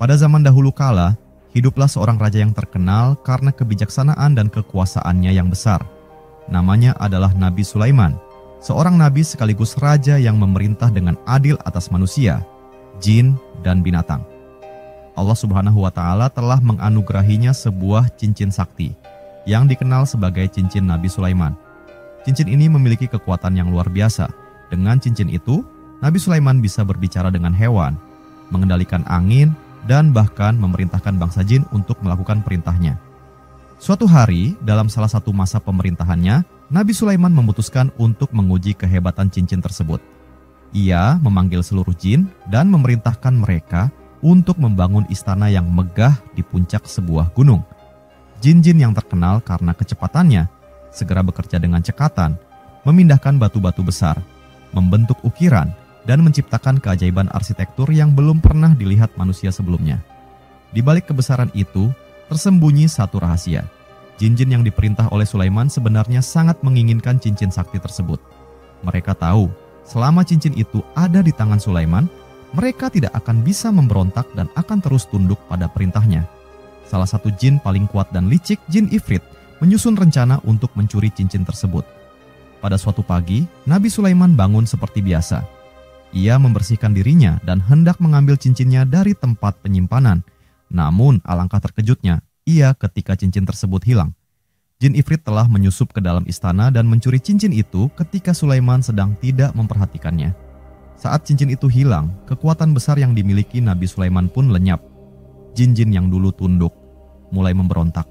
Pada zaman dahulu kala, hiduplah seorang raja yang terkenal karena kebijaksanaan dan kekuasaannya yang besar. Namanya adalah Nabi Sulaiman, seorang nabi sekaligus raja yang memerintah dengan adil atas manusia, jin, dan binatang. Allah Subhanahu wa Ta'ala telah menganugerahinya sebuah cincin sakti yang dikenal sebagai cincin Nabi Sulaiman. Cincin ini memiliki kekuatan yang luar biasa. Dengan cincin itu, Nabi Sulaiman bisa berbicara dengan hewan, mengendalikan angin, dan bahkan memerintahkan bangsa jin untuk melakukan perintahnya. Suatu hari, dalam salah satu masa pemerintahannya, Nabi Sulaiman memutuskan untuk menguji kehebatan cincin tersebut. Ia memanggil seluruh jin dan memerintahkan mereka untuk membangun istana yang megah di puncak sebuah gunung. Jin-jin yang terkenal karena kecepatannya segera bekerja dengan cekatan, memindahkan batu-batu besar, membentuk ukiran, dan menciptakan keajaiban arsitektur yang belum pernah dilihat manusia sebelumnya. Di balik kebesaran itu, tersembunyi satu rahasia. Jin-jin yang diperintah oleh Sulaiman sebenarnya sangat menginginkan cincin sakti tersebut. Mereka tahu, selama cincin itu ada di tangan Sulaiman, mereka tidak akan bisa memberontak dan akan terus tunduk pada perintahnya. Salah satu jin paling kuat dan licik, Jin Ifrit, menyusun rencana untuk mencuri cincin tersebut. Pada suatu pagi, Nabi Sulaiman bangun seperti biasa. Ia membersihkan dirinya dan hendak mengambil cincinnya dari tempat penyimpanan. Namun, alangkah terkejutnya, ia ketika cincin tersebut hilang. Jin Ifrit telah menyusup ke dalam istana dan mencuri cincin itu ketika Sulaiman sedang tidak memperhatikannya. Saat cincin itu hilang, kekuatan besar yang dimiliki Nabi Sulaiman pun lenyap. Jin-jin yang dulu tunduk mulai memberontak.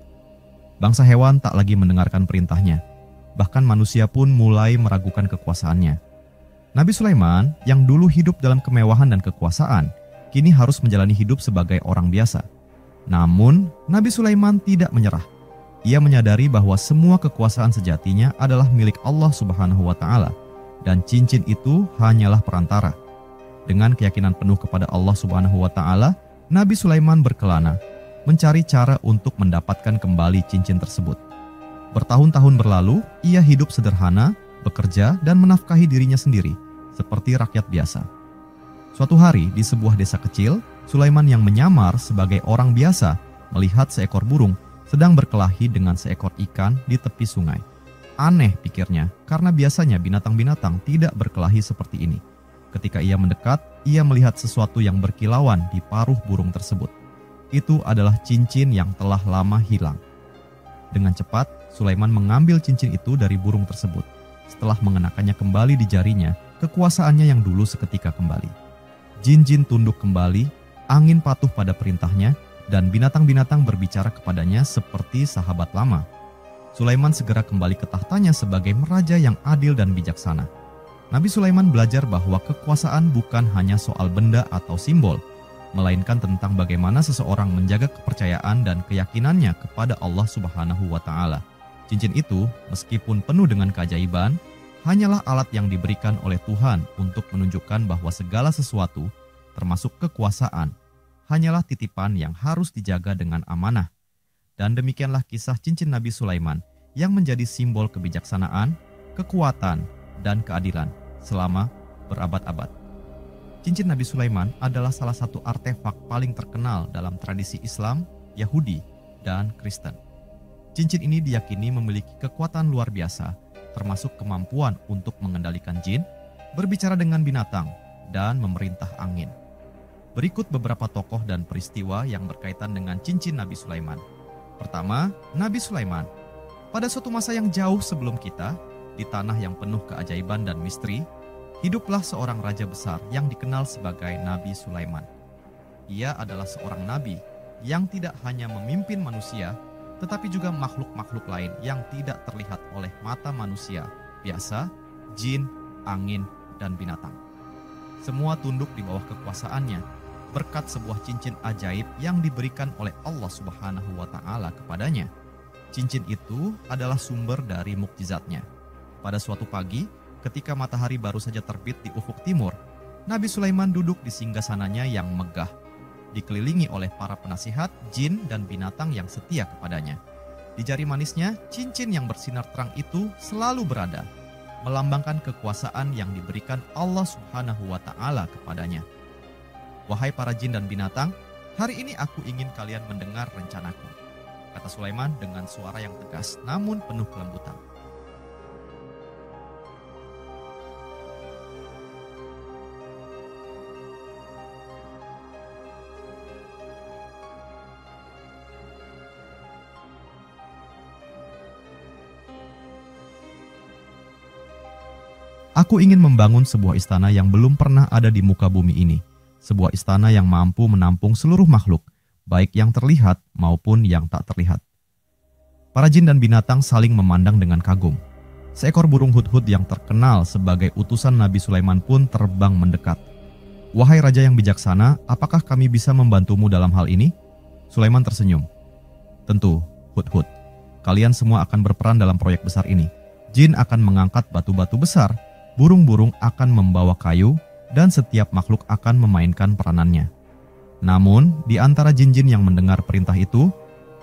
Bangsa hewan tak lagi mendengarkan perintahnya. Bahkan manusia pun mulai meragukan kekuasaannya. Nabi Sulaiman yang dulu hidup dalam kemewahan dan kekuasaan, kini harus menjalani hidup sebagai orang biasa. Namun, Nabi Sulaiman tidak menyerah. Ia menyadari bahwa semua kekuasaan sejatinya adalah milik Allah Subhanahu wa Ta'ala, dan cincin itu hanyalah perantara. Dengan keyakinan penuh kepada Allah Subhanahu wa Ta'ala, Nabi Sulaiman berkelana, mencari cara untuk mendapatkan kembali cincin tersebut. Bertahun-tahun berlalu, ia hidup sederhana, bekerja, dan menafkahi dirinya sendiri, seperti rakyat biasa. Suatu hari, di sebuah desa kecil, Sulaiman yang menyamar sebagai orang biasa melihat seekor burung sedang berkelahi dengan seekor ikan di tepi sungai. Aneh, pikirnya, karena biasanya binatang-binatang tidak berkelahi seperti ini. Ketika ia mendekat, ia melihat sesuatu yang berkilauan di paruh burung tersebut. Itu adalah cincin yang telah lama hilang. Dengan cepat, Sulaiman mengambil cincin itu dari burung tersebut. Setelah mengenakannya kembali di jarinya, kekuasaannya yang dulu seketika kembali. Jin-jin tunduk kembali, angin patuh pada perintahnya, dan binatang-binatang berbicara kepadanya seperti sahabat lama. Sulaiman segera kembali ke tahtanya sebagai raja yang adil dan bijaksana. Nabi Sulaiman belajar bahwa kekuasaan bukan hanya soal benda atau simbol, melainkan tentang bagaimana seseorang menjaga kepercayaan dan keyakinannya kepada Allah Subhanahu wa Ta'ala. Cincin itu, meskipun penuh dengan keajaiban, hanyalah alat yang diberikan oleh Tuhan untuk menunjukkan bahwa segala sesuatu, termasuk kekuasaan, hanyalah titipan yang harus dijaga dengan amanah. Dan demikianlah kisah cincin Nabi Sulaiman yang menjadi simbol kebijaksanaan, kekuatan, dan keadilan selama berabad-abad. Cincin Nabi Sulaiman adalah salah satu artefak paling terkenal dalam tradisi Islam, Yahudi, dan Kristen. Cincin ini diyakini memiliki kekuatan luar biasa, termasuk kemampuan untuk mengendalikan jin, berbicara dengan binatang, dan memerintah angin. Berikut beberapa tokoh dan peristiwa yang berkaitan dengan cincin Nabi Sulaiman. Pertama, Nabi Sulaiman. Pada suatu masa yang jauh sebelum kita, di tanah yang penuh keajaiban dan misteri, hiduplah seorang raja besar yang dikenal sebagai Nabi Sulaiman. Ia adalah seorang nabi yang tidak hanya memimpin manusia, tetapi juga makhluk-makhluk lain yang tidak terlihat oleh mata manusia biasa, jin, angin, dan binatang. Semua tunduk di bawah kekuasaannya berkat sebuah cincin ajaib yang diberikan oleh Allah Subhanahu wa Ta'ala kepadanya. Cincin itu adalah sumber dari mukjizatnya. Pada suatu pagi, ketika matahari baru saja terbit di ufuk timur, Nabi Sulaiman duduk di singgasananya yang megah, dikelilingi oleh para penasihat, jin, dan binatang yang setia kepadanya. Di jari manisnya, cincin yang bersinar terang itu selalu berada, melambangkan kekuasaan yang diberikan Allah Subhanahu wa Ta'ala kepadanya. Wahai para jin dan binatang, "Hari ini aku ingin kalian mendengar rencanaku," kata Sulaiman dengan suara yang tegas namun penuh kelembutan. "Aku ingin membangun sebuah istana yang belum pernah ada di muka bumi ini. Sebuah istana yang mampu menampung seluruh makhluk, baik yang terlihat maupun yang tak terlihat." Para jin dan binatang saling memandang dengan kagum. Seekor burung hudhud yang terkenal sebagai utusan Nabi Sulaiman pun terbang mendekat. "Wahai raja yang bijaksana, apakah kami bisa membantumu dalam hal ini?" Sulaiman tersenyum. "Tentu, hudhud. Kalian semua akan berperan dalam proyek besar ini. Jin akan mengangkat batu-batu besar, burung-burung akan membawa kayu, dan setiap makhluk akan memainkan peranannya. Namun, di antara jin-jin yang mendengar perintah itu,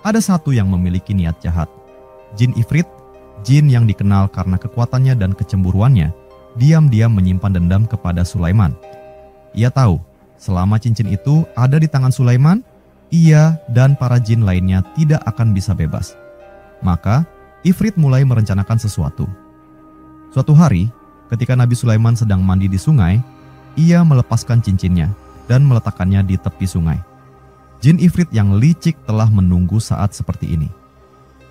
ada satu yang memiliki niat jahat. Jin Ifrit, jin yang dikenal karena kekuatannya dan kecemburuannya, diam-diam menyimpan dendam kepada Sulaiman. Ia tahu, selama cincin itu ada di tangan Sulaiman, ia dan para jin lainnya tidak akan bisa bebas. Maka, Ifrit mulai merencanakan sesuatu. Suatu hari, ketika Nabi Sulaiman sedang mandi di sungai, ia melepaskan cincinnya dan meletakkannya di tepi sungai. Jin Ifrit yang licik telah menunggu saat seperti ini.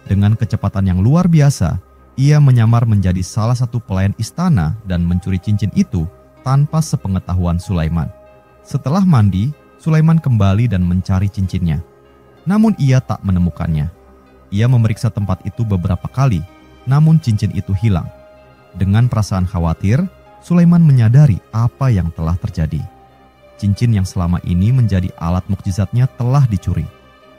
Dengan kecepatan yang luar biasa, ia menyamar menjadi salah satu pelayan istana dan mencuri cincin itu tanpa sepengetahuan Sulaiman. Setelah mandi, Sulaiman kembali dan mencari cincinnya. Namun ia tak menemukannya. Ia memeriksa tempat itu beberapa kali, namun cincin itu hilang. Dengan perasaan khawatir, Sulaiman menyadari apa yang telah terjadi. Cincin yang selama ini menjadi alat mukjizatnya telah dicuri.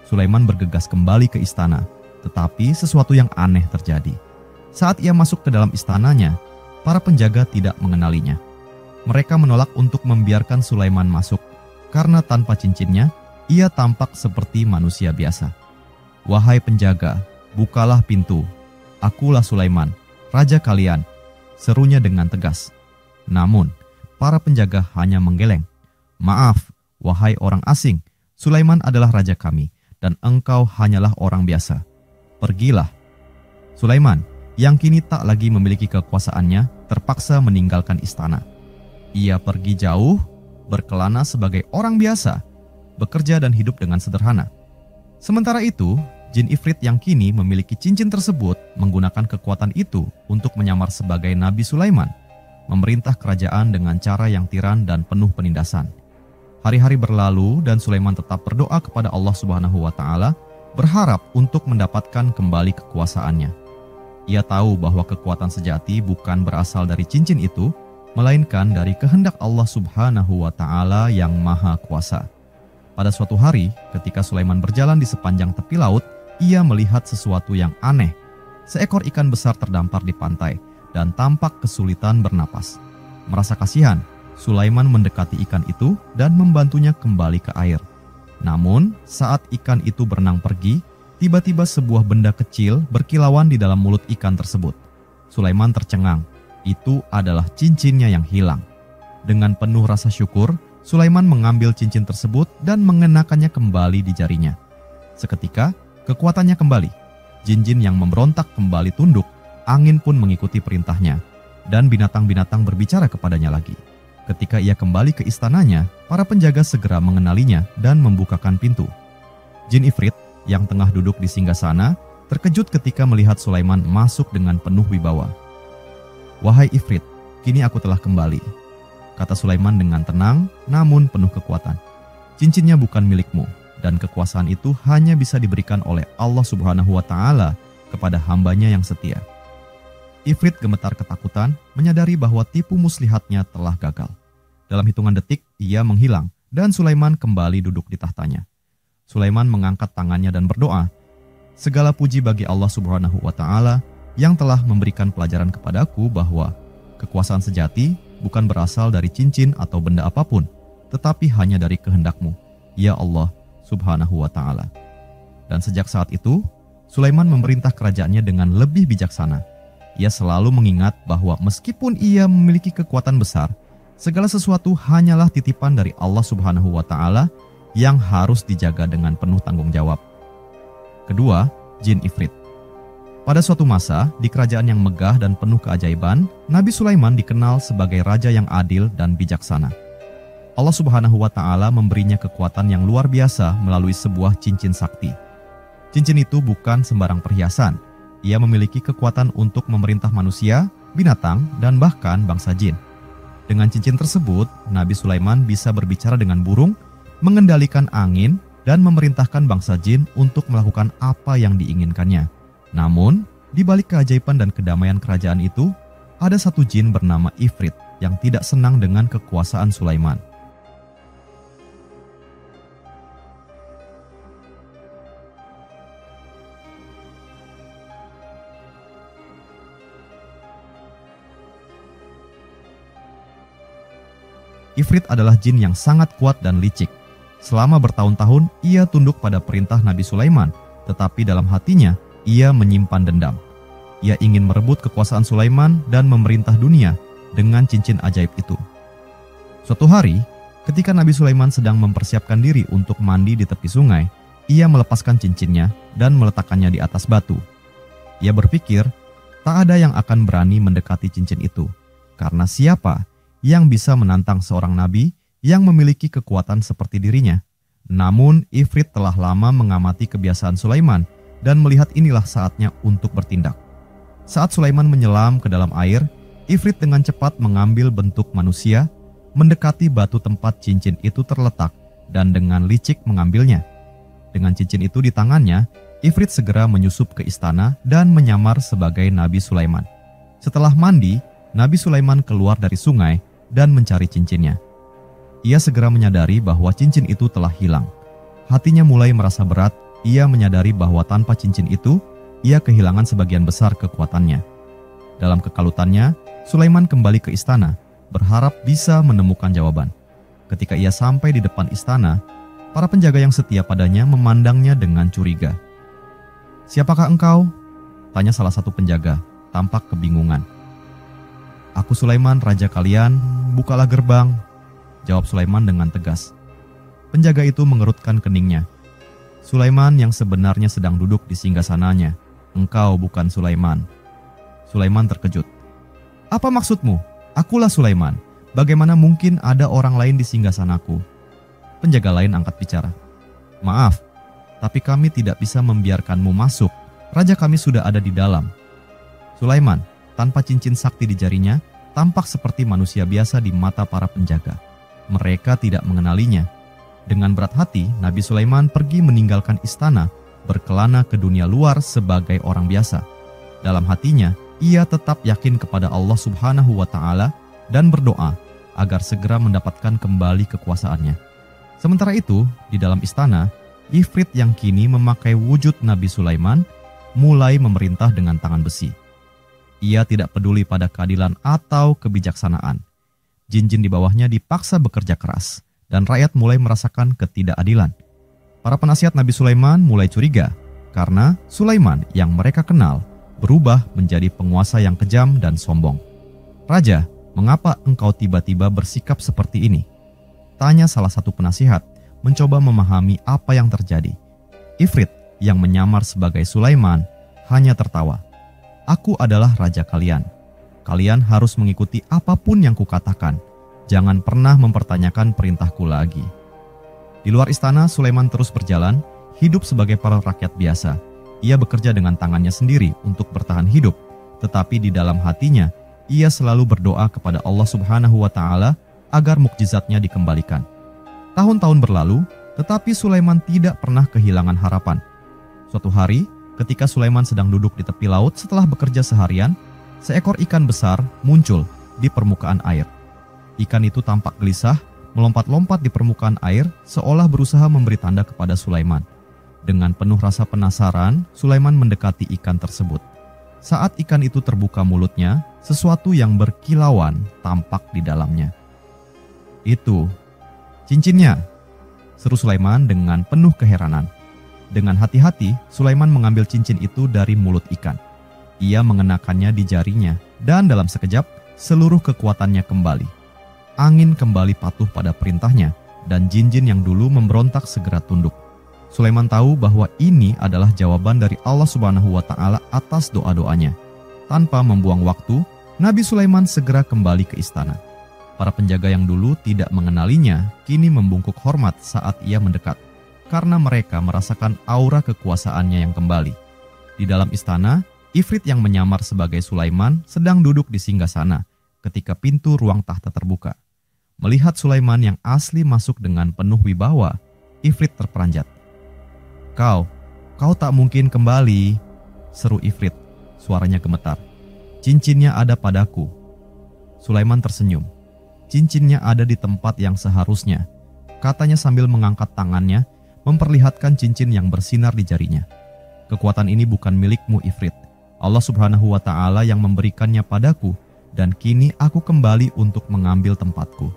Sulaiman bergegas kembali ke istana, tetapi sesuatu yang aneh terjadi. Saat ia masuk ke dalam istananya, para penjaga tidak mengenalinya. Mereka menolak untuk membiarkan Sulaiman masuk, karena tanpa cincinnya, ia tampak seperti manusia biasa. "Wahai penjaga, bukalah pintu. Akulah Sulaiman, raja kalian," serunya dengan tegas. Namun, para penjaga hanya menggeleng. "Maaf, wahai orang asing, Sulaiman adalah raja kami, dan engkau hanyalah orang biasa. Pergilah." Sulaiman, yang kini tak lagi memiliki kekuasaannya, terpaksa meninggalkan istana. Ia pergi jauh, berkelana sebagai orang biasa, bekerja dan hidup dengan sederhana. Sementara itu, Jin Ifrit yang kini memiliki cincin tersebut menggunakan kekuatan itu untuk menyamar sebagai Nabi Sulaiman, memerintah kerajaan dengan cara yang tiran dan penuh penindasan. Hari-hari berlalu dan Sulaiman tetap berdoa kepada Allah Subhanahu wa Ta'ala, berharap untuk mendapatkan kembali kekuasaannya. Ia tahu bahwa kekuatan sejati bukan berasal dari cincin itu, melainkan dari kehendak Allah Subhanahu wa Ta'ala yang Maha Kuasa. Pada suatu hari, ketika Sulaiman berjalan di sepanjang tepi laut, ia melihat sesuatu yang aneh. Seekor ikan besar terdampar di pantai dan tampak kesulitan bernapas. Merasa kasihan, Sulaiman mendekati ikan itu dan membantunya kembali ke air. Namun, saat ikan itu berenang pergi, tiba-tiba sebuah benda kecil berkilauan di dalam mulut ikan tersebut. Sulaiman tercengang. Itu adalah cincinnya yang hilang. Dengan penuh rasa syukur, Sulaiman mengambil cincin tersebut dan mengenakannya kembali di jarinya. Seketika, kekuatannya kembali. Jin-jin yang memberontak kembali tunduk, angin pun mengikuti perintahnya, dan binatang-binatang berbicara kepadanya lagi. Ketika ia kembali ke istananya, para penjaga segera mengenalinya dan membukakan pintu. Jin Ifrit yang tengah duduk di singgasana terkejut ketika melihat Sulaiman masuk dengan penuh wibawa. "Wahai Ifrit, kini aku telah kembali," kata Sulaiman dengan tenang namun penuh kekuatan. "Cincinnya bukan milikmu, dan kekuasaan itu hanya bisa diberikan oleh Allah Subhanahu wa Ta'ala kepada hambanya yang setia." Ifrit gemetar ketakutan, menyadari bahwa tipu muslihatnya telah gagal. Dalam hitungan detik, ia menghilang dan Sulaiman kembali duduk di tahtanya. Sulaiman mengangkat tangannya dan berdoa, "Segala puji bagi Allah Subhanahu wa Ta'ala yang telah memberikan pelajaran kepadaku bahwa kekuasaan sejati bukan berasal dari cincin atau benda apapun, tetapi hanya dari kehendak-Mu, ya Allah Subhanahu wa Ta'ala." Dan sejak saat itu, Sulaiman memerintah kerajaannya dengan lebih bijaksana. Ia selalu mengingat bahwa meskipun ia memiliki kekuatan besar, segala sesuatu hanyalah titipan dari Allah Subhanahu wa Ta'ala yang harus dijaga dengan penuh tanggung jawab. Kedua, jin ifrit. Pada suatu masa, di kerajaan yang megah dan penuh keajaiban, Nabi Sulaiman dikenal sebagai raja yang adil dan bijaksana. Allah Subhanahu wa Ta'ala memberinya kekuatan yang luar biasa melalui sebuah cincin sakti. Cincin itu bukan sembarang perhiasan. Ia memiliki kekuatan untuk memerintah manusia, binatang, dan bahkan bangsa jin. Dengan cincin tersebut, Nabi Sulaiman bisa berbicara dengan burung, mengendalikan angin, dan memerintahkan bangsa jin untuk melakukan apa yang diinginkannya. Namun, di balik keajaiban dan kedamaian kerajaan itu, ada satu jin bernama Ifrit yang tidak senang dengan kekuasaan Sulaiman. Ifrit adalah jin yang sangat kuat dan licik. Selama bertahun-tahun, ia tunduk pada perintah Nabi Sulaiman, tetapi dalam hatinya, ia menyimpan dendam. Ia ingin merebut kekuasaan Sulaiman dan memerintah dunia dengan cincin ajaib itu. Suatu hari, ketika Nabi Sulaiman sedang mempersiapkan diri untuk mandi di tepi sungai, ia melepaskan cincinnya dan meletakkannya di atas batu. Ia berpikir, tak ada yang akan berani mendekati cincin itu, karena siapa yang bisa menantang seorang nabi yang memiliki kekuatan seperti dirinya. Namun, Ifrit telah lama mengamati kebiasaan Sulaiman dan melihat inilah saatnya untuk bertindak. Saat Sulaiman menyelam ke dalam air, Ifrit dengan cepat mengambil bentuk manusia, mendekati batu tempat cincin itu terletak, dan dengan licik mengambilnya. Dengan cincin itu di tangannya, Ifrit segera menyusup ke istana dan menyamar sebagai Nabi Sulaiman. Setelah mandi, Nabi Sulaiman keluar dari sungai dan mencari cincinnya. Ia segera menyadari bahwa cincin itu telah hilang. Hatinya mulai merasa berat. Ia menyadari bahwa tanpa cincin itu, ia kehilangan sebagian besar kekuatannya. Dalam kekalutannya, Sulaiman kembali ke istana, berharap bisa menemukan jawaban. Ketika ia sampai di depan istana, para penjaga yang setia padanya memandangnya dengan curiga. "Siapakah engkau?" tanya salah satu penjaga, tampak kebingungan. "Aku Sulaiman, raja kalian, bukalah gerbang," jawab Sulaiman dengan tegas. Penjaga itu mengerutkan keningnya. "Sulaiman yang sebenarnya sedang duduk di singgasananya. Engkau bukan Sulaiman." Sulaiman terkejut. "Apa maksudmu? Akulah Sulaiman. Bagaimana mungkin ada orang lain di singgasanaku?" Penjaga lain angkat bicara. "Maaf, tapi kami tidak bisa membiarkanmu masuk. Raja kami sudah ada di dalam." Sulaiman, tanpa cincin sakti di jarinya, tampak seperti manusia biasa di mata para penjaga. Mereka tidak mengenalinya. Dengan berat hati, Nabi Sulaiman pergi meninggalkan istana, berkelana ke dunia luar sebagai orang biasa. Dalam hatinya, ia tetap yakin kepada Allah Subhanahu wa Ta'ala dan berdoa agar segera mendapatkan kembali kekuasaannya. Sementara itu, di dalam istana, Ifrit yang kini memakai wujud Nabi Sulaiman mulai memerintah dengan tangan besi. Ia tidak peduli pada keadilan atau kebijaksanaan. Jin-jin di bawahnya dipaksa bekerja keras, dan rakyat mulai merasakan ketidakadilan. Para penasihat Nabi Sulaiman mulai curiga, karena Sulaiman yang mereka kenal berubah menjadi penguasa yang kejam dan sombong. "Raja, mengapa engkau tiba-tiba bersikap seperti ini?" tanya salah satu penasihat, mencoba memahami apa yang terjadi. Ifrit yang menyamar sebagai Sulaiman hanya tertawa. "Aku adalah raja kalian. Kalian harus mengikuti apapun yang kukatakan. Jangan pernah mempertanyakan perintahku lagi." Di luar istana, Sulaiman terus berjalan, hidup sebagai para rakyat biasa. Ia bekerja dengan tangannya sendiri untuk bertahan hidup, tetapi di dalam hatinya, ia selalu berdoa kepada Allah Subhanahu wa Ta'ala agar mukjizatnya dikembalikan. Tahun-tahun berlalu, tetapi Sulaiman tidak pernah kehilangan harapan. Suatu hari, ketika Sulaiman sedang duduk di tepi laut setelah bekerja seharian, seekor ikan besar muncul di permukaan air. Ikan itu tampak gelisah, melompat-lompat di permukaan air seolah berusaha memberi tanda kepada Sulaiman. Dengan penuh rasa penasaran, Sulaiman mendekati ikan tersebut. Saat ikan itu terbuka mulutnya, sesuatu yang berkilauan tampak di dalamnya. "Itu cincinnya," seru Sulaiman dengan penuh keheranan. Dengan hati-hati, Sulaiman mengambil cincin itu dari mulut ikan. Ia mengenakannya di jarinya, dan dalam sekejap, seluruh kekuatannya kembali. Angin kembali patuh pada perintahnya, dan jin-jin yang dulu memberontak segera tunduk. Sulaiman tahu bahwa ini adalah jawaban dari Allah Subhanahu wa Ta'ala atas doa-doanya. Tanpa membuang waktu, Nabi Sulaiman segera kembali ke istana. Para penjaga yang dulu tidak mengenalinya kini membungkuk hormat saat ia mendekat, karena mereka merasakan aura kekuasaannya yang kembali. Di dalam istana, Ifrit yang menyamar sebagai Sulaiman sedang duduk di singgasana ketika pintu ruang tahta terbuka. Melihat Sulaiman yang asli masuk dengan penuh wibawa, Ifrit terperanjat. Kau tak mungkin kembali, seru Ifrit, suaranya gemetar. Cincinnya ada padaku. Sulaiman tersenyum. Cincinnya ada di tempat yang seharusnya, katanya sambil mengangkat tangannya, memperlihatkan cincin yang bersinar di jarinya. Kekuatan ini bukan milikmu, Ifrit. Allah Subhanahu wa Ta'ala yang memberikannya padaku, dan kini aku kembali untuk mengambil tempatku.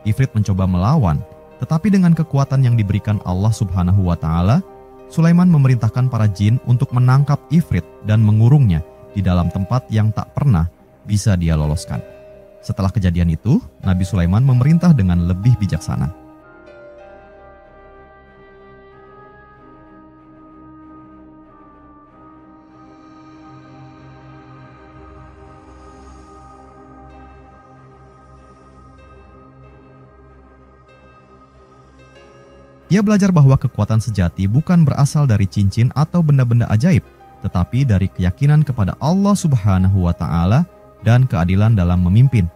Ifrit mencoba melawan, tetapi dengan kekuatan yang diberikan Allah Subhanahu wa Ta'ala, Sulaiman memerintahkan para jin untuk menangkap Ifrit dan mengurungnya di dalam tempat yang tak pernah bisa dia loloskan. Setelah kejadian itu, Nabi Sulaiman memerintah dengan lebih bijaksana. Ia belajar bahwa kekuatan sejati bukan berasal dari cincin atau benda-benda ajaib, tetapi dari keyakinan kepada Allah Subhanahu wa Ta'ala dan keadilan dalam memimpin.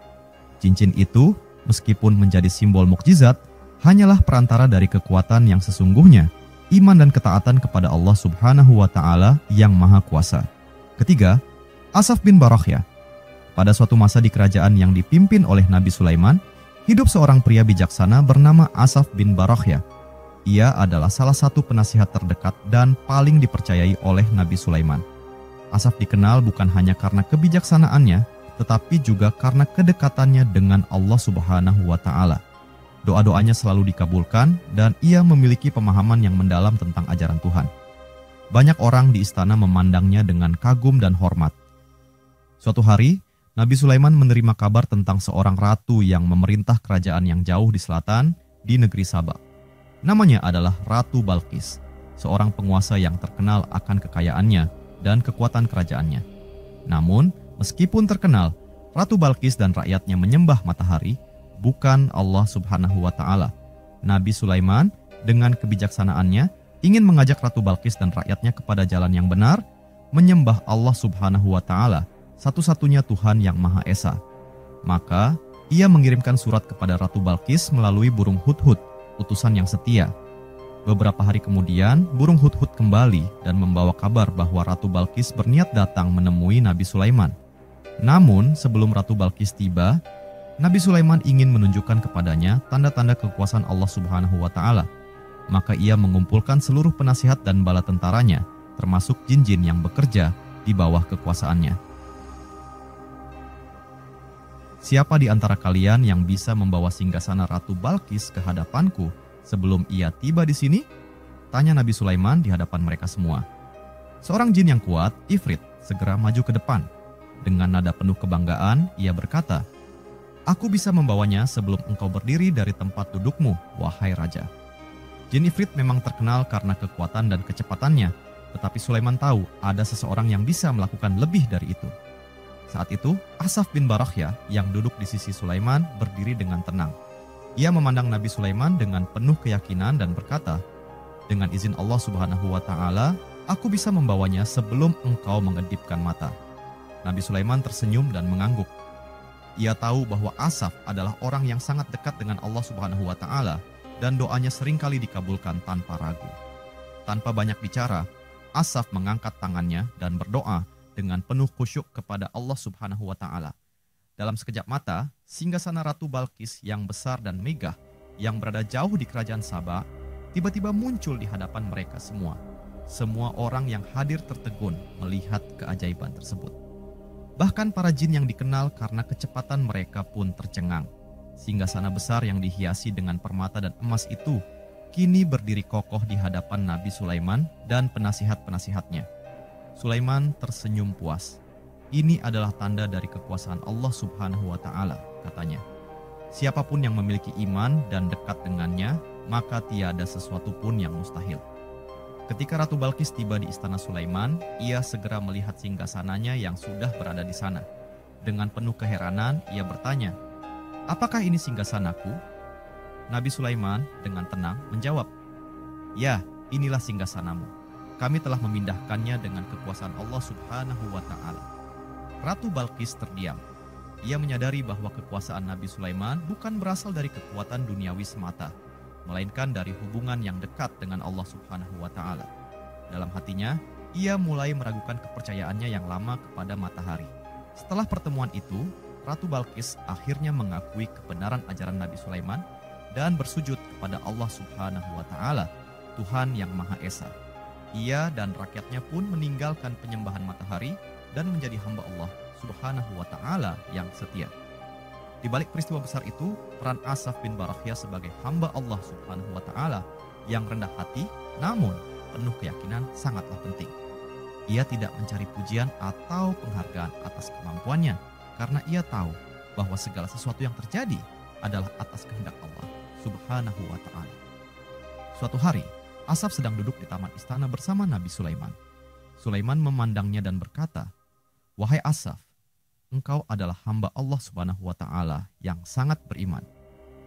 Cincin itu, meskipun menjadi simbol mukjizat, hanyalah perantara dari kekuatan yang sesungguhnya, iman dan ketaatan kepada Allah Subhanahu wa Ta'ala yang Maha Kuasa. Ketiga, Asaf bin Barakhya. Pada suatu masa di kerajaan yang dipimpin oleh Nabi Sulaiman, hidup seorang pria bijaksana bernama Asaf bin Barakhya. Ia adalah salah satu penasihat terdekat dan paling dipercayai oleh Nabi Sulaiman. Asaf dikenal bukan hanya karena kebijaksanaannya, tetapi juga karena kedekatannya dengan Allah Subhanahu wa Ta'ala. Doa-doanya selalu dikabulkan dan ia memiliki pemahaman yang mendalam tentang ajaran Tuhan. Banyak orang di istana memandangnya dengan kagum dan hormat. Suatu hari, Nabi Sulaiman menerima kabar tentang seorang ratu yang memerintah kerajaan yang jauh di selatan di negeri Sabak. Namanya adalah Ratu Balqis, seorang penguasa yang terkenal akan kekayaannya dan kekuatan kerajaannya. Namun, meskipun terkenal, Ratu Balqis dan rakyatnya menyembah matahari, bukan Allah Subhanahu wa Ta'ala. Nabi Sulaiman dengan kebijaksanaannya ingin mengajak Ratu Balqis dan rakyatnya kepada jalan yang benar, menyembah Allah Subhanahu wa Ta'ala, satu-satunya Tuhan yang Maha Esa. Maka, ia mengirimkan surat kepada Ratu Balqis melalui burung hudhud, utusan yang setia. Beberapa hari kemudian, burung hudhud kembali dan membawa kabar bahwa Ratu Balqis berniat datang menemui Nabi Sulaiman. Namun, sebelum Ratu Balqis tiba, Nabi Sulaiman ingin menunjukkan kepadanya tanda-tanda kekuasaan Allah Subhanahu wa Ta'ala. Maka ia mengumpulkan seluruh penasihat dan bala tentaranya, termasuk jin-jin yang bekerja di bawah kekuasaannya. Siapa di antara kalian yang bisa membawa singgasana Ratu Balqis ke hadapanku sebelum ia tiba di sini? Tanya Nabi Sulaiman di hadapan mereka semua. Seorang jin yang kuat, Ifrit, segera maju ke depan. Dengan nada penuh kebanggaan, ia berkata, "Aku bisa membawanya sebelum engkau berdiri dari tempat dudukmu, wahai raja." Jin Ifrit memang terkenal karena kekuatan dan kecepatannya, tetapi Sulaiman tahu ada seseorang yang bisa melakukan lebih dari itu. Saat itu, Asaf bin Barakhya yang duduk di sisi Sulaiman berdiri dengan tenang. Ia memandang Nabi Sulaiman dengan penuh keyakinan dan berkata, "Dengan izin Allah Subhanahu wa Ta'ala, aku bisa membawanya sebelum engkau mengedipkan mata." Nabi Sulaiman tersenyum dan mengangguk. Ia tahu bahwa Asaf adalah orang yang sangat dekat dengan Allah Subhanahu wa Ta'ala dan doanya seringkali dikabulkan tanpa ragu. Tanpa banyak bicara, Asaf mengangkat tangannya dan berdoa dengan penuh khusyuk kepada Allah Subhanahu wa Ta'ala. Dalam sekejap mata, singgasana Ratu Balqis yang besar dan megah yang berada jauh di kerajaan Sabah tiba-tiba muncul di hadapan mereka semua. Semua orang yang hadir tertegun melihat keajaiban tersebut. Bahkan para jin yang dikenal karena kecepatan mereka pun tercengang. Singgasana besar yang dihiasi dengan permata dan emas itu kini berdiri kokoh di hadapan Nabi Sulaiman dan penasihat-penasihatnya. Sulaiman tersenyum puas. Ini adalah tanda dari kekuasaan Allah Subhanahu wa Ta'ala, katanya. Siapapun yang memiliki iman dan dekat dengannya, maka tiada sesuatu pun yang mustahil. Ketika Ratu Balqis tiba di istana Sulaiman, ia segera melihat singgasananya yang sudah berada di sana. Dengan penuh keheranan, ia bertanya, "Apakah ini singgasanaku?" Nabi Sulaiman dengan tenang menjawab, "Ya, inilah singgasanamu. Kami telah memindahkannya dengan kekuasaan Allah Subhanahu wa Ta'ala." Ratu Balqis terdiam. Ia menyadari bahwa kekuasaan Nabi Sulaiman bukan berasal dari kekuatan duniawi semata, melainkan dari hubungan yang dekat dengan Allah Subhanahu wa Ta'ala. Dalam hatinya, ia mulai meragukan kepercayaannya yang lama kepada matahari. Setelah pertemuan itu, Ratu Balqis akhirnya mengakui kebenaran ajaran Nabi Sulaiman dan bersujud kepada Allah Subhanahu wa Ta'ala, Tuhan yang Maha Esa. Ia dan rakyatnya pun meninggalkan penyembahan matahari dan menjadi hamba Allah Subhanahu wa Ta'ala yang setia. Di balik peristiwa besar itu, peran Asaf bin Barakhya sebagai hamba Allah Subhanahu wa Ta'ala yang rendah hati namun penuh keyakinan sangatlah penting. Ia tidak mencari pujian atau penghargaan atas kemampuannya karena ia tahu bahwa segala sesuatu yang terjadi adalah atas kehendak Allah Subhanahu wa Ta'ala. Suatu hari, Asaf sedang duduk di taman istana bersama Nabi Sulaiman. Sulaiman memandangnya dan berkata, "Wahai Asaf, engkau adalah hamba Allah Subhanahu wa Ta'ala yang sangat beriman.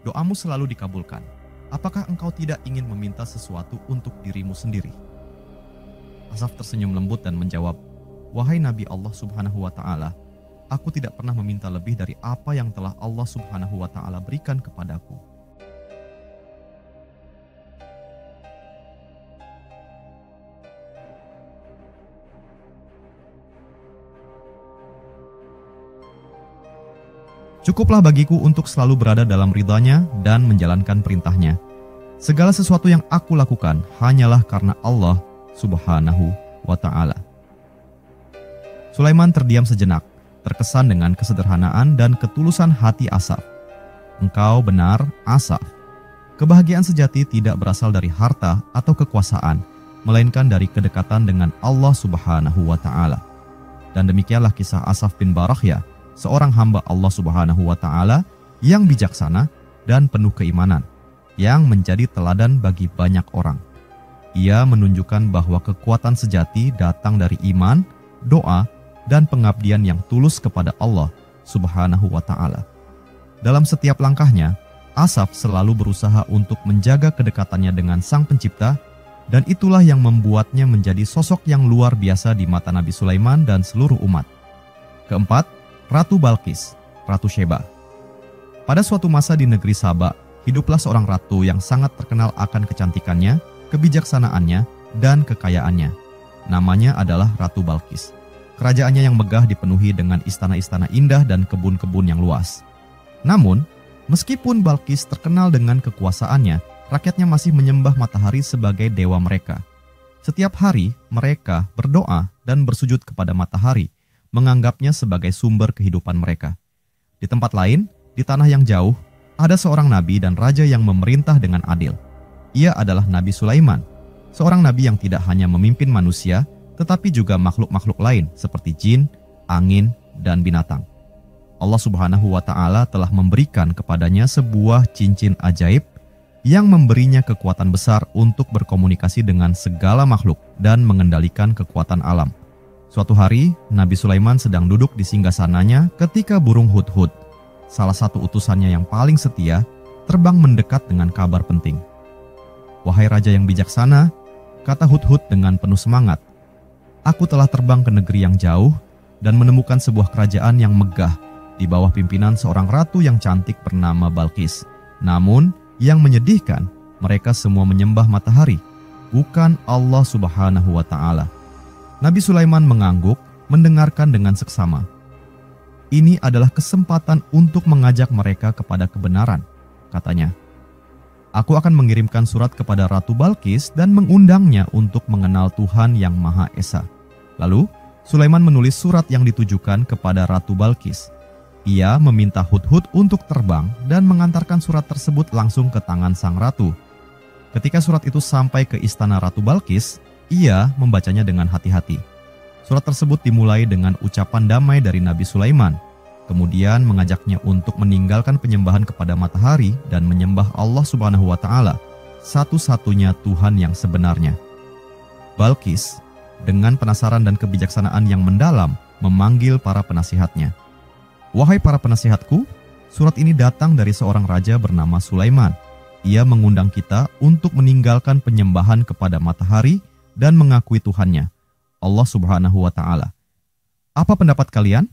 Doamu selalu dikabulkan. Apakah engkau tidak ingin meminta sesuatu untuk dirimu sendiri?" Asaf tersenyum lembut dan menjawab, "Wahai Nabi Allah Subhanahu wa Ta'ala, aku tidak pernah meminta lebih dari apa yang telah Allah Subhanahu wa Ta'ala berikan kepadaku." Cukuplah bagiku untuk selalu berada dalam ridha-Nya dan menjalankan perintahnya. Segala sesuatu yang aku lakukan hanyalah karena Allah Subhanahu wa Ta'ala. Sulaiman terdiam sejenak, terkesan dengan kesederhanaan dan ketulusan hati Asaf. Engkau benar, Asaf. Kebahagiaan sejati tidak berasal dari harta atau kekuasaan, melainkan dari kedekatan dengan Allah Subhanahu wa Ta'ala. Dan demikianlah kisah Asaf bin Barakhya, seorang hamba Allah Subhanahu wa Ta'ala yang bijaksana dan penuh keimanan, yang menjadi teladan bagi banyak orang. Ia menunjukkan bahwa kekuatan sejati datang dari iman, doa, dan pengabdian yang tulus kepada Allah Subhanahu wa Ta'ala. Dalam setiap langkahnya, Asaf selalu berusaha untuk menjaga kedekatannya dengan Sang Pencipta, dan itulah yang membuatnya menjadi sosok yang luar biasa di mata Nabi Sulaiman dan seluruh umat. Keempat, Ratu Balqis, Ratu Syeba. Pada suatu masa di negeri Saba, hiduplah seorang ratu yang sangat terkenal akan kecantikannya, kebijaksanaannya, dan kekayaannya. Namanya adalah Ratu Balqis. Kerajaannya yang megah dipenuhi dengan istana-istana indah dan kebun-kebun yang luas. Namun, meskipun Balqis terkenal dengan kekuasaannya, rakyatnya masih menyembah matahari sebagai dewa mereka. Setiap hari, mereka berdoa dan bersujud kepada matahari, menganggapnya sebagai sumber kehidupan mereka. Di tempat lain, di tanah yang jauh, ada seorang nabi dan raja yang memerintah dengan adil. Ia adalah Nabi Sulaiman, seorang nabi yang tidak hanya memimpin manusia, tetapi juga makhluk-makhluk lain seperti jin, angin, dan binatang. Allah Subhanahu wa Ta'ala telah memberikan kepadanya sebuah cincin ajaib yang memberinya kekuatan besar untuk berkomunikasi dengan segala makhluk dan mengendalikan kekuatan alam. Suatu hari, Nabi Sulaiman sedang duduk di singgasananya ketika burung hudhud, salah satu utusannya yang paling setia, terbang mendekat dengan kabar penting. "Wahai raja yang bijaksana," kata hudhud dengan penuh semangat, "aku telah terbang ke negeri yang jauh dan menemukan sebuah kerajaan yang megah di bawah pimpinan seorang ratu yang cantik bernama Balqis. Namun, yang menyedihkan, mereka semua menyembah matahari, bukan Allah Subhanahu wa Ta'ala." Nabi Sulaiman mengangguk, mendengarkan dengan seksama. "Ini adalah kesempatan untuk mengajak mereka kepada kebenaran," katanya. "Aku akan mengirimkan surat kepada Ratu Balqis dan mengundangnya untuk mengenal Tuhan yang Maha Esa." Lalu, Sulaiman menulis surat yang ditujukan kepada Ratu Balqis. Ia meminta hudhud untuk terbang dan mengantarkan surat tersebut langsung ke tangan sang ratu. Ketika surat itu sampai ke istana Ratu Balqis, ia membacanya dengan hati-hati. Surat tersebut dimulai dengan ucapan damai dari Nabi Sulaiman. kemudian mengajaknya untuk meninggalkan penyembahan kepada matahari dan menyembah Allah Subhanahu wa Ta'ala, satu-satunya Tuhan yang sebenarnya. Balqis dengan penasaran dan kebijaksanaan yang mendalam memanggil para penasihatnya. "Wahai para penasihatku, surat ini datang dari seorang raja bernama Sulaiman. Ia mengundang kita untuk meninggalkan penyembahan kepada matahari dan mengakui Tuhannya, Allah Subhanahu wa Ta'ala. Apa pendapat kalian?"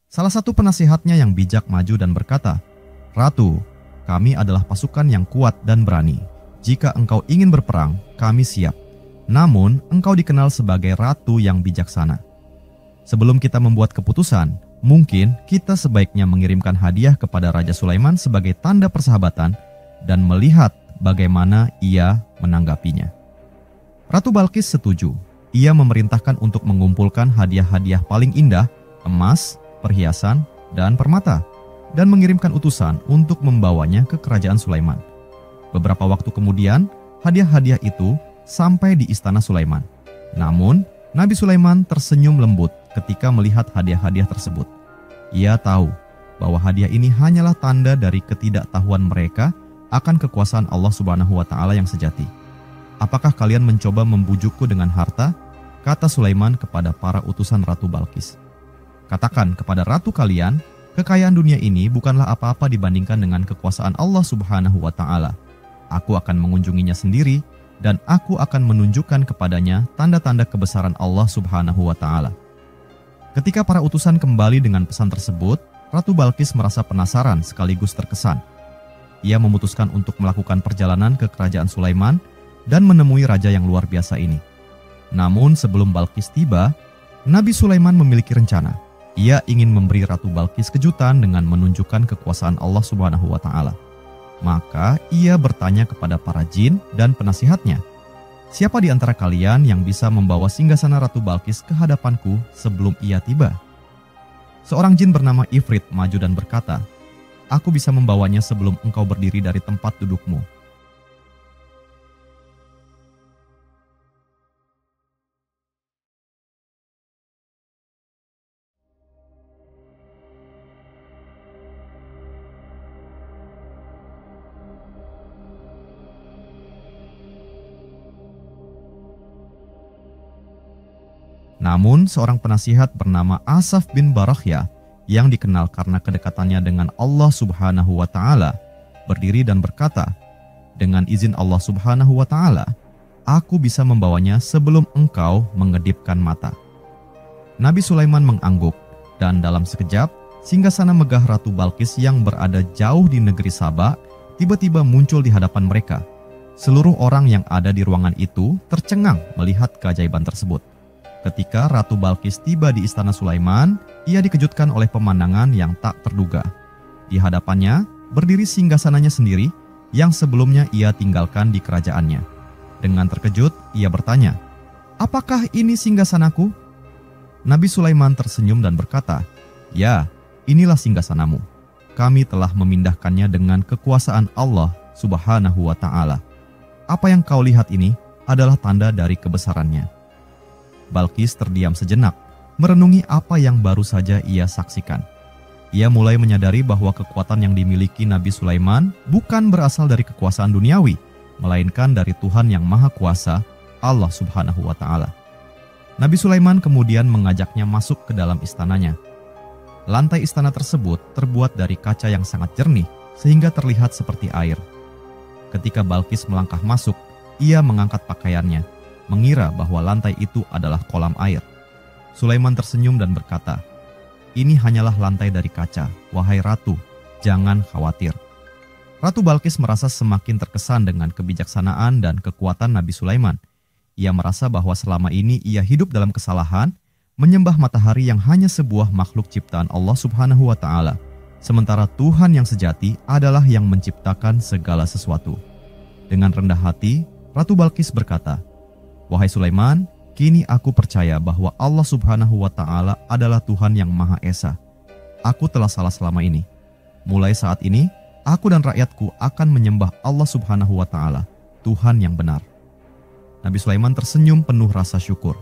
Salah satu penasihatnya yang bijak maju dan berkata, "Ratu, kami adalah pasukan yang kuat dan berani. Jika engkau ingin berperang, kami siap. Namun, engkau dikenal sebagai ratu yang bijaksana. Sebelum kita membuat keputusan, mungkin kita sebaiknya mengirimkan hadiah kepada Raja Sulaiman sebagai tanda persahabatan dan melihat bagaimana ia menanggapinya." Ratu Balqis setuju. Ia memerintahkan untuk mengumpulkan hadiah-hadiah paling indah, emas, perhiasan, dan permata, dan mengirimkan utusan untuk membawanya ke kerajaan Sulaiman. Beberapa waktu kemudian, hadiah-hadiah itu sampai di istana Sulaiman. Namun, Nabi Sulaiman tersenyum lembut ketika melihat hadiah-hadiah tersebut. Ia tahu bahwa hadiah ini hanyalah tanda dari ketidaktahuan mereka akan kekuasaan Allah Subhanahu wa Ta'ala yang sejati. "Apakah kalian mencoba membujukku dengan harta?" kata Sulaiman kepada para utusan Ratu Balqis. "Katakan kepada ratu kalian, kekayaan dunia ini bukanlah apa-apa dibandingkan dengan kekuasaan Allah Subhanahu wa Ta'ala. Aku akan mengunjunginya sendiri dan aku akan menunjukkan kepadanya tanda-tanda kebesaran Allah Subhanahu wa Ta'ala." Ketika para utusan kembali dengan pesan tersebut, Ratu Balqis merasa penasaran sekaligus terkesan. Ia memutuskan untuk melakukan perjalanan ke kerajaan Sulaiman dan menemui raja yang luar biasa ini. Namun sebelum Balqis tiba, Nabi Sulaiman memiliki rencana. Ia ingin memberi Ratu Balqis kejutan dengan menunjukkan kekuasaan Allah Subhanahu wa Ta'ala. Maka ia bertanya kepada para jin dan penasihatnya, "Siapa di antara kalian yang bisa membawa singgasana Ratu Balqis ke hadapanku sebelum ia tiba?" Seorang jin bernama Ifrit maju dan berkata, "Aku bisa membawanya sebelum engkau berdiri dari tempat dudukmu." Namun, seorang penasihat bernama Asaf bin Barakhya yang dikenal karena kedekatannya dengan Allah Subhanahu wa Ta'ala berdiri dan berkata, "Dengan izin Allah Subhanahu wa Ta'ala, aku bisa membawanya sebelum engkau mengedipkan mata." Nabi Sulaiman mengangguk, dan dalam sekejap, singgasana megah Ratu Balqis yang berada jauh di negeri Saba tiba-tiba muncul di hadapan mereka. Seluruh orang yang ada di ruangan itu tercengang melihat keajaiban tersebut. Ketika Ratu Balqis tiba di istana Sulaiman, ia dikejutkan oleh pemandangan yang tak terduga. Di hadapannya berdiri singgasananya sendiri yang sebelumnya ia tinggalkan di kerajaannya. Dengan terkejut, ia bertanya, "Apakah ini singgasanaku?" Nabi Sulaiman tersenyum dan berkata, "Ya, inilah singgasanamu. Kami telah memindahkannya dengan kekuasaan Allah Subhanahu wa Ta'ala. Apa yang kau lihat ini adalah tanda dari kebesarannya." Balqis terdiam sejenak, merenungi apa yang baru saja ia saksikan. Ia mulai menyadari bahwa kekuatan yang dimiliki Nabi Sulaiman bukan berasal dari kekuasaan duniawi, melainkan dari Tuhan yang Maha Kuasa, Allah Subhanahu wa Ta'ala. Nabi Sulaiman kemudian mengajaknya masuk ke dalam istananya. Lantai istana tersebut terbuat dari kaca yang sangat jernih, sehingga terlihat seperti air. Ketika Balqis melangkah masuk, ia mengangkat pakaiannya, mengira bahwa lantai itu adalah kolam air. Sulaiman tersenyum dan berkata, "Ini hanyalah lantai dari kaca, wahai ratu, jangan khawatir." Ratu Balqis merasa semakin terkesan dengan kebijaksanaan dan kekuatan Nabi Sulaiman. Ia merasa bahwa selama ini ia hidup dalam kesalahan, menyembah matahari yang hanya sebuah makhluk ciptaan Allah Subhanahu wa Ta'ala, sementara Tuhan yang sejati adalah yang menciptakan segala sesuatu. Dengan rendah hati, Ratu Balqis berkata, "Wahai Sulaiman, kini aku percaya bahwa Allah Subhanahu wa Ta'ala adalah Tuhan yang Maha Esa. Aku telah salah selama ini. Mulai saat ini, aku dan rakyatku akan menyembah Allah Subhanahu wa Ta'ala, Tuhan yang benar." Nabi Sulaiman tersenyum penuh rasa syukur.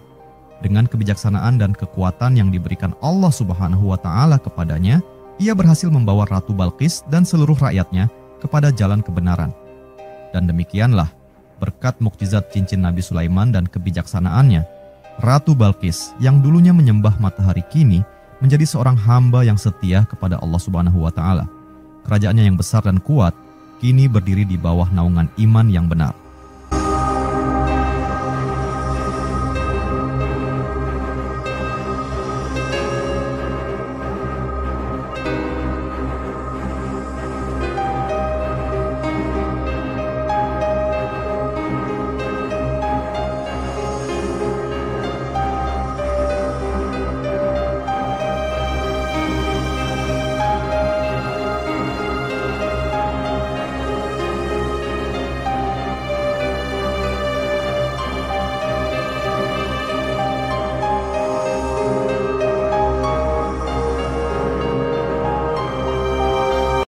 Dengan kebijaksanaan dan kekuatan yang diberikan Allah Subhanahu wa Ta'ala kepadanya, ia berhasil membawa Ratu Balqis dan seluruh rakyatnya kepada jalan kebenaran. Dan demikianlah, berkat mukjizat cincin Nabi Sulaiman dan kebijaksanaannya, Ratu Balqis yang dulunya menyembah matahari kini menjadi seorang hamba yang setia kepada Allah Subhanahu wa Ta'ala. Kerajaannya yang besar dan kuat kini berdiri di bawah naungan iman yang benar.